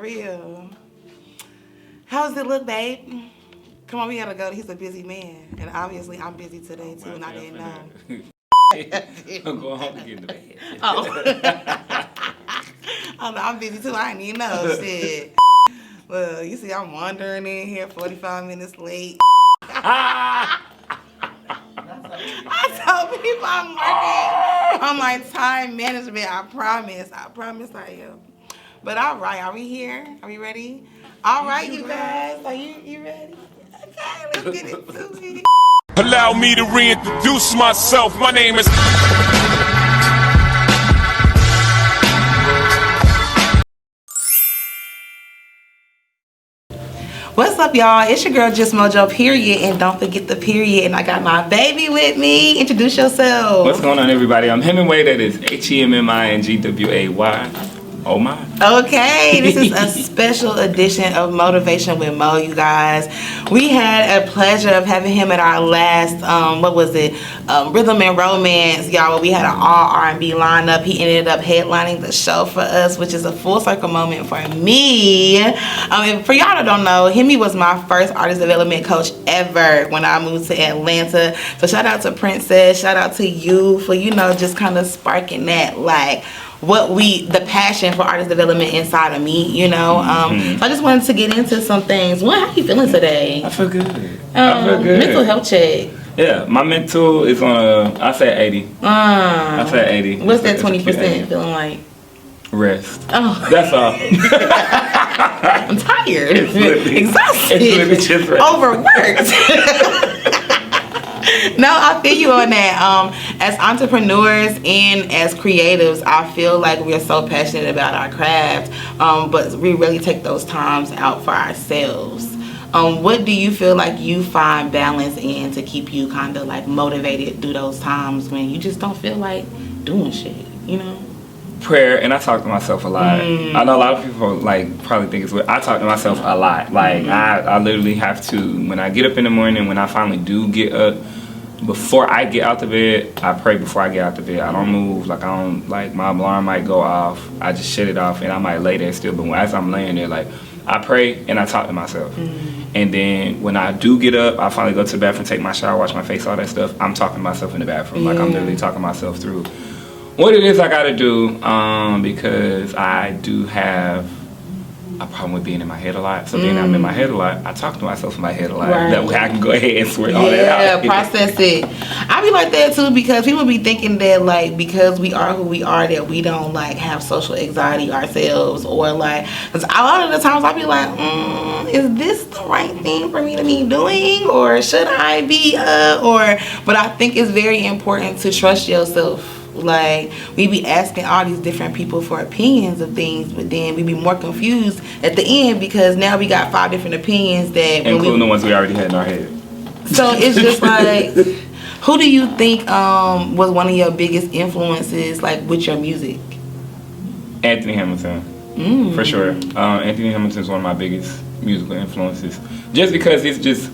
Real. How does it look, babe? Come on, we gotta go. He's a busy man. And obviously I'm busy today too, and I didn't know. I'm going home to get in the bed. I'm busy too. I didn't even know. Shit. Well, you see, I'm wandering in here 45 minutes late. I told people I'm working on my time management. I promise I am. But all right, are we here? Are we ready? All right, you guys. Are you ready? Okay, let's get into it. Allow me to reintroduce myself. My name is... What's up, y'all? It's your girl, Justmojoperiod, and don't forget the period. And I got my baby with me. Introduce yourself. What's going on, everybody? I'm Hemmingw8y. That is Hemmingw8y. Oh my. Okay, this is a special edition of Motivation with Mo, you guys. We had a pleasure of having him at our last, Rhythm and Romance, y'all, where we had an all R&B lineup. He ended up headlining the show for us, which is a full circle moment for me. And for y'all that don't know, Hemmingw8y was my first artist development coach ever when I moved to Atlanta. So shout out to Princess, shout out to you for, just kind of sparking that, the passion for artist development inside of me, So I just wanted to get into some things. How you feeling today? I feel good. I feel good. Mental health check. Yeah, my mental is on I say 80. I say 80. What's that 20% feeling like? Rest. Oh. That's all. I'm tired. Exhausted. It's just rest. Overworked. No, I feel you on that. As entrepreneurs and as creatives, I feel like we're so passionate about our craft, but we really take those times out for ourselves. What do you feel like you find balance in to keep you kind of motivated through those times when you just don't feel like doing shit, Prayer, and I talk to myself a lot. I know a lot of people probably think it's weird. I talk to myself a lot. I literally have to, when I get up in the morning, when I finally do get up, before I get out the bed, I pray before I get out the bed. I don't move, my alarm might go off. I just shut it off and I might lay there still, but as I'm laying there, I pray and I talk to myself. And then when I do get up, I finally go to the bathroom, take my shower, wash my face, all that stuff. I'm talking to myself in the bathroom. I'm literally talking myself through what it is I gotta do, because I do have a problem with being in my head a lot. So being I'm in my head a lot, I talk to myself in my head a lot. Right. That way I can go ahead and sweat all that out. Yeah, process it. I be like that too, because people be thinking that because we are who we are, that we don't have social anxiety ourselves, or cause a lot of the times I be like, is this the right thing for me to be doing, or should I be but I think it's very important to trust yourself. We be asking all these different people for opinions of things, but then we be more confused at the end because now we got 5 different opinions that including the ones we already had in our head. So it's just who do you think was one of your biggest influences with your music? Anthony Hamilton, for sure. Anthony Hamilton is one of my biggest musical influences, just because it's just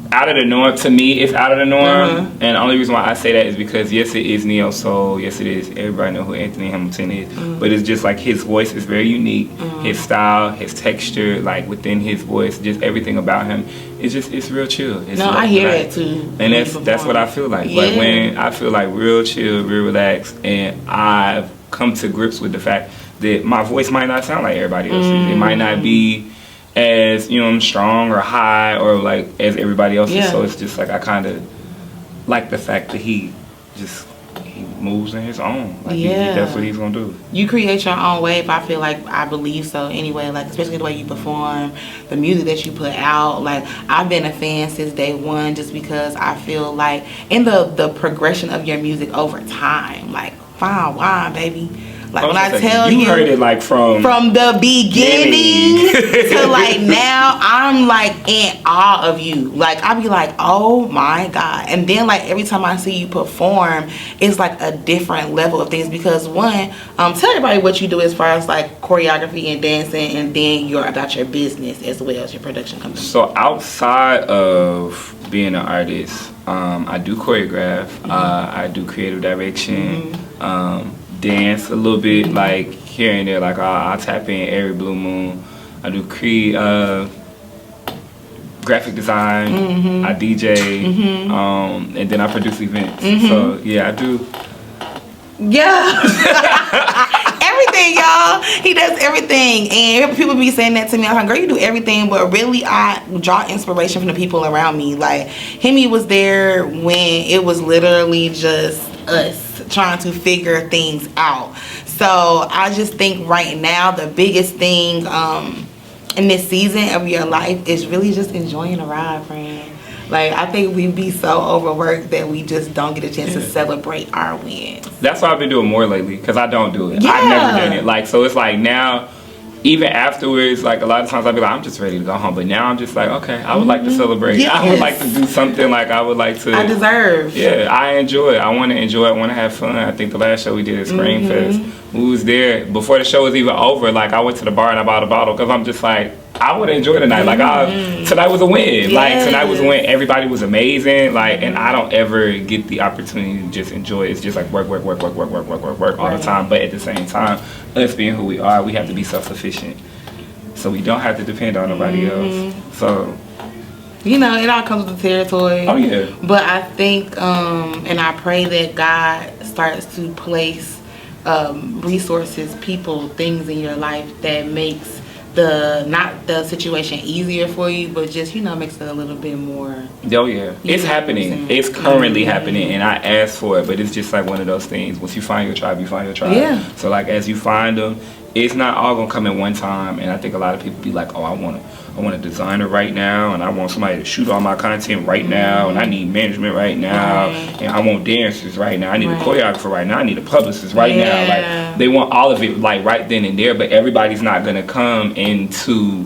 out of the norm. To me, it's out of the norm, and the only reason why I say that is because yes, it is neo soul. Yes, it is. Everybody know who Anthony Hamilton is, but it's just his voice is very unique. His style, his texture, within his voice, just everything about him. It's real chill. I hear that too. And that's what I feel like. Yeah. When I feel real chill, real relaxed, and I've come to grips with the fact that my voice might not sound like everybody else's. It might not be as strong or high or as everybody else's. So it's just I kind of like the fact that he moves in his own. That's what he's gonna do. You create your own wave. I feel I believe so anyway. Especially the way you perform, the music that you put out. I've been a fan since day one, just because I feel in the progression of your music over time. Fine wine, baby. When I tell you heard it from the beginning to now, I'm in awe of you. I be oh my God. And then every time I see you perform, it's a different level of things, because one, tell everybody what you do as far as choreography and dancing, and then about your business as well as your production company. So outside of being an artist, I do choreograph, I do creative direction, dance a little bit, here and there. Like I tap in every blue moon. I do graphic design. I DJ, and then I produce events. So yeah, I do. Yeah. Everything, y'all. He does everything. And people be saying that to me. I'm like, girl, you do everything. But really, I draw inspiration from the people around me. Like, Hemmingw8y was there when it was literally just us trying to figure things out. So I just think right now the biggest thing in this season of your life is really just enjoying the ride, friend. Like, I think we be so overworked that we just don't get a chance to celebrate our wins. That's why I've been doing more lately, because I don't do it. Yeah. I've never done it. Like, so it's like now, even afterwards, like a lot of times I'll be like, I'm just ready to go home. But now I'm just like, okay, I would like to celebrate. Yes. I would like to do something, like I would like to. I deserve. Yeah, I enjoy it. I want to enjoy it. I want to have fun. I think the last show we did at Scream Fest, we was there before the show was even over. Like, I went to the bar and I bought a bottle because I'm just like, I would enjoy the night. Like, tonight was a win. Yes. Like, tonight was a win. Everybody was amazing. Like, and I don't ever get the opportunity to just enjoy it. It's just like work all the time. But at the same time, us being who we are, we have to be self-sufficient. So we don't have to depend on nobody else. So, you know, it all comes with the territory. Oh yeah. But I think, and I pray that God starts to place resources, people, things in your life that makes not the situation easier for you, but just, you know, makes it a little bit more. Oh yeah, it's happening. It's currently happening, and I asked for it, but it's just like one of those things. Once you find your tribe, you find your tribe. Yeah. So like, as you find them, it's not all gonna come at one time. And I think a lot of people be like, oh, I want a designer right now, and I want somebody to shoot all my content right now, and I need management right now, and I want dancers right now. I need a choreographer right now. I need a publicist right now. Like, they want all of it like right then and there, but everybody's not gonna come into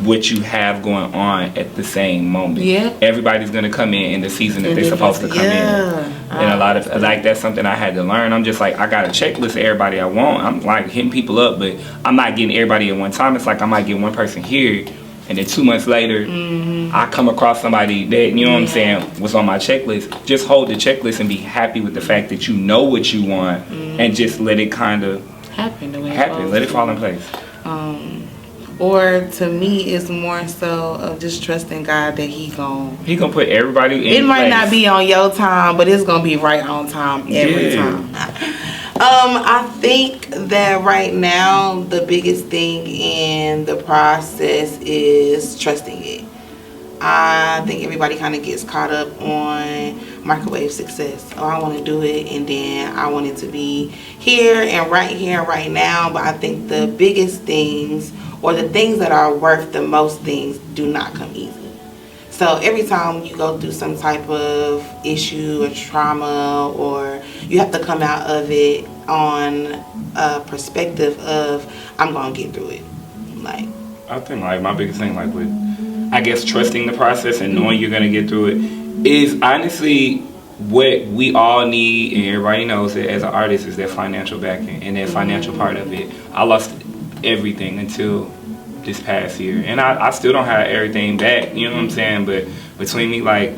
what you have going on at the same moment. Yeah. Everybody's gonna come in the season that they're supposed to come in. And a lot of, like, that's something I had to learn. I'm just like, I got a checklist of everybody I want. I'm like hitting people up, but I'm not getting everybody at one time. It's like I might get one person here, and then 2 months later, I come across somebody that, you know what I'm saying, was on my checklist. Just hold the checklist and be happy with the fact that you know what you want, and just let it kind of happen. Let it fall in place. Or to me, it's more so of just trusting God that He gonna put everybody in. It might not be on your time, but it's gonna be right on time every time. I think that right now the biggest thing in the process is trusting it. I think everybody kind of gets caught up on microwave success. Oh, I want to do it, and then I want it to be here and right now. But I think the biggest things, or the things that are worth the most things, do not come easy. So every time you go through some type of issue or trauma, or you have to come out of it on a perspective of, I'm gonna get through it. Like, I think like my biggest thing, like with, I guess, trusting the process and knowing you're gonna get through it, is honestly what we all need, and everybody knows it as an artist, is that financial backing and that financial part of it. I lost everything until this past year, and I still don't have everything back, you know what I'm saying, but between me like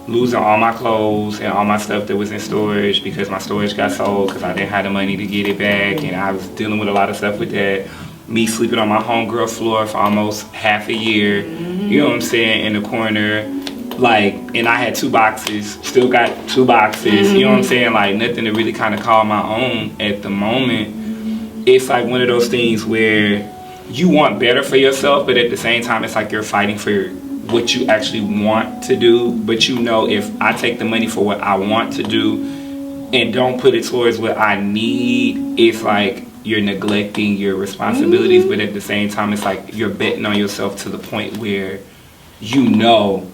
losing all my clothes and all my stuff that was in storage because my storage got sold because I didn't have the money to get it back, and I was dealing with a lot of stuff with that, me sleeping on my homegirl floor for almost half a year, you know what I'm saying, in the corner, like, and I had 2 boxes, still got 2 boxes, you know what I'm saying, like nothing to really kind of call my own at the moment. It's like one of those things where you want better for yourself, but at the same time, it's like you're fighting for what you actually want to do. But you know, if I take the money for what I want to do and don't put it towards what I need, it's like you're neglecting your responsibilities. But at the same time, it's like you're betting on yourself to the point where you know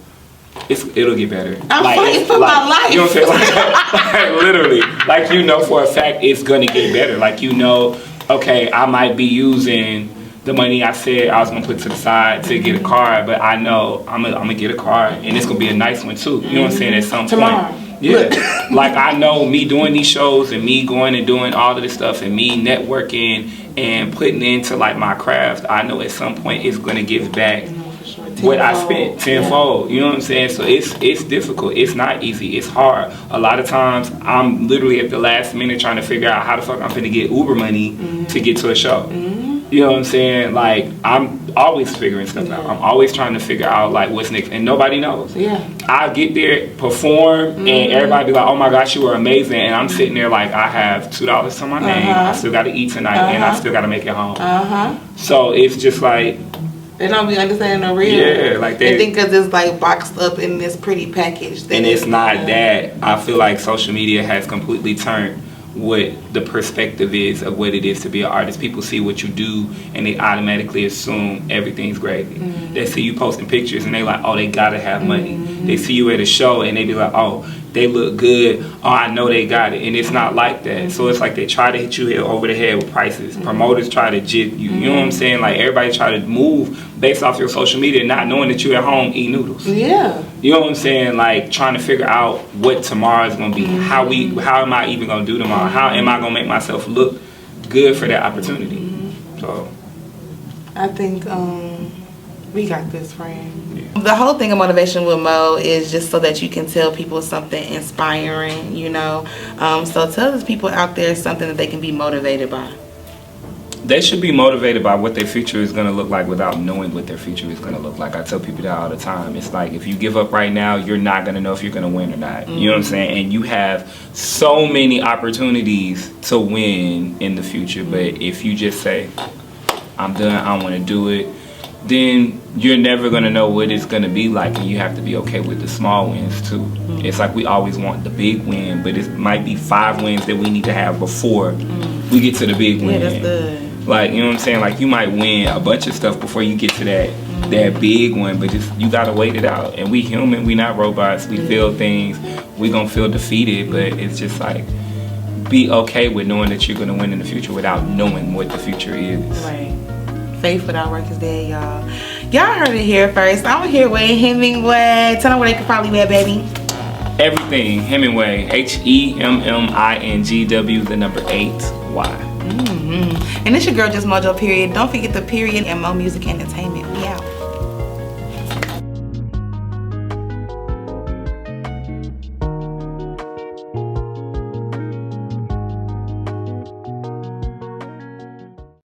it'll get better. I'm fighting for my life. You know what I'm saying? Like, literally, like, you know for a fact it's gonna get better. Like, you know, okay, I might be using the money I said I was gonna put to the side to get a car, but I know I'm gonna get a car, and it's gonna be a nice one too. You know what I'm saying? At some point, yeah. Like, I know me doing these shows and me going and doing all of this stuff and me networking and putting into like my craft, I know at some point it's gonna give back what I spent tenfold. You know what I'm saying? So it's difficult. It's not easy. It's hard. A lot of times I'm literally at the last minute trying to figure out how the fuck I'm finna get Uber money to get to a show. You know what I'm saying? Like, I'm always figuring stuff out. I'm always trying to figure out like what's next, and nobody knows. I get there, perform, and everybody be like, "Oh my gosh, you were amazing," and I'm sitting there like, I have $2 to my name. I still got to eat tonight, and I still got to make it home. So it's just like, they don't be understanding the real. Yeah, like they think because it's like boxed up in this pretty package. And it's not that. I feel like social media has completely turned what the perspective is of what it is to be an artist. People see what you do and they automatically assume everything's gravy. They see you posting pictures and they like, oh, they gotta have money. They see you at a show and they be like, oh, they look good. Oh, I know they got it. And it's not like that. So it's like they try to hit you over the head with prices. Promoters try to jib you. You know what I'm saying? Like, everybody try to move based off your social media, not knowing that you're at home eating noodles. You know what I'm saying? Like, trying to figure out what tomorrow is gonna be. How am I even gonna do tomorrow? How am I gonna make myself look good for that opportunity? So I think we got this, friend. The whole thing of Motivation with Mo is just so that you can tell people something inspiring, you know. So tell those people out there something that they can be motivated by. They should be motivated by what their future is going to look like without knowing what their future is going to look like. I tell people that all the time. It's like, if you give up right now, you're not going to know if you're going to win or not. You know what I'm saying? And you have so many opportunities to win in the future. But if you just say, I'm done, I don't want to do it, then you're never going to know what it's going to be like. And you have to be okay with the small wins too. It's like, we always want the big win, but it might be 5 wins that we need to have before we get to the big win. Yeah, that's good. Like, you know what I'm saying? Like, you might win a bunch of stuff before you get to that big one, but just, you gotta wait it out. And we human, we not robots. We feel things. We gonna feel defeated, but it's just like, be okay with knowing that you're gonna win in the future without knowing what the future is. Right. Faith without work is dead, y'all. Y'all heard it here first. I'm here with Hemmingw8y. Tell them where they can probably wear, baby. Everything, Hemmingw8y. HEMMINGW8Y. And it's your girl, Justmojoperiod. Don't forget the period and Mo Music Entertainment.